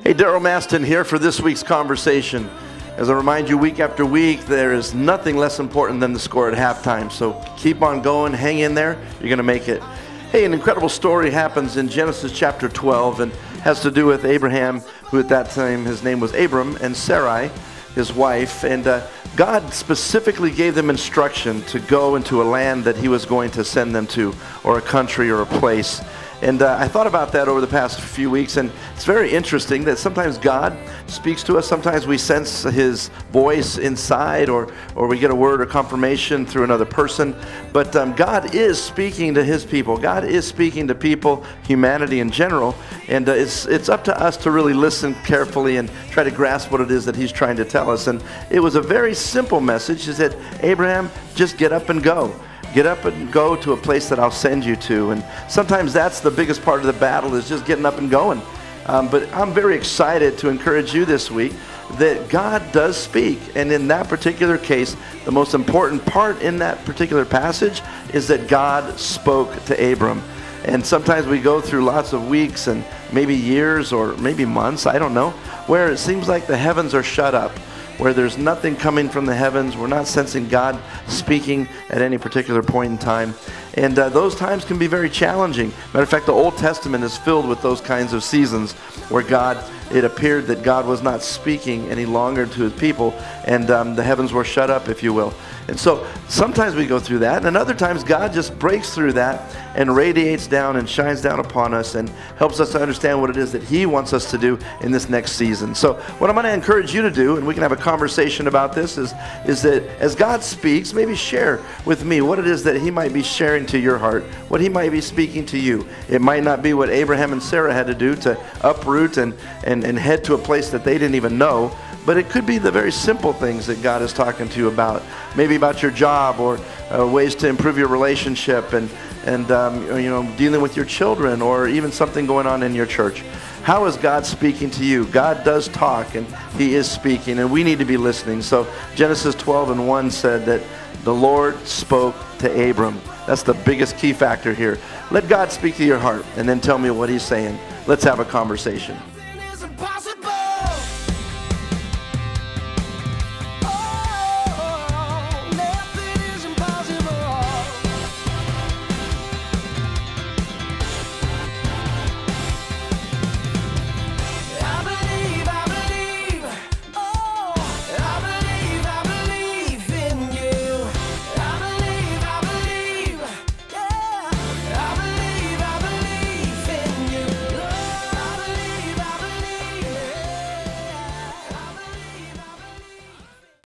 Hey, Daryl Maston here for this week's conversation. As I remind you, week after week, there is nothing less important than the score at halftime. So keep on going, hang in there, you're going to make it. Hey, an incredible story happens in Genesis chapter 12 and has to do with Abraham, who at that time his name was Abram, and Sarai, his wife. And God specifically gave them instruction to go into a land that he was going to send them to, or a country or a place. And I thought about that over the past few weeks, and it's very interesting that sometimes God speaks to us. Sometimes we sense his voice inside, or we get a word or confirmation through another person. But God is speaking to his people. God is speaking to people, humanity in general. And it's up to us to really listen carefully and try to grasp what it is that he's trying to tell us. And it was a very simple message. He said, Abraham, just get up and go. Get up and go to a place that I'll send you to. And sometimes that's the biggest part of the battle, is just getting up and going. But I'm very excited to encourage you this week that God does speak. And in that particular case, the most important part in that particular passage is that God spoke to Abram. And sometimes we go through lots of weeks and maybe years or maybe months, I don't know, where it seems like the heavens are shut up, where there's nothing coming from the heavens. We're not sensing God speaking at any particular point in time. And those times can be very challenging. Matter of fact, the Old Testament is filled with those kinds of seasons where it appeared that God was not speaking any longer to his people, and the heavens were shut up, if you will. And so sometimes we go through that, and other times God just breaks through that and radiates down and shines down upon us and helps us to understand what it is that he wants us to do in this next season. So what I'm going to encourage you to do, and we can have a conversation about this, is that as God speaks, maybe share with me what it is that he might be sharing to your heart, what he might be speaking to you. It might not be what Abraham and Sarah had to do to uproot and head to a place that they didn't even know, but it could be the very simple things that God is talking to you about, maybe about your job, or ways to improve your relationship, and dealing with your children, or even something going on in your church. How is God speaking to you? God does talk, and he is speaking, and we need to be listening. So Genesis 12:1 said that the Lord spoke to Abram. That's the biggest key factor here. Let God speak to your heart, and then tell me what he's saying. Let's have a conversation.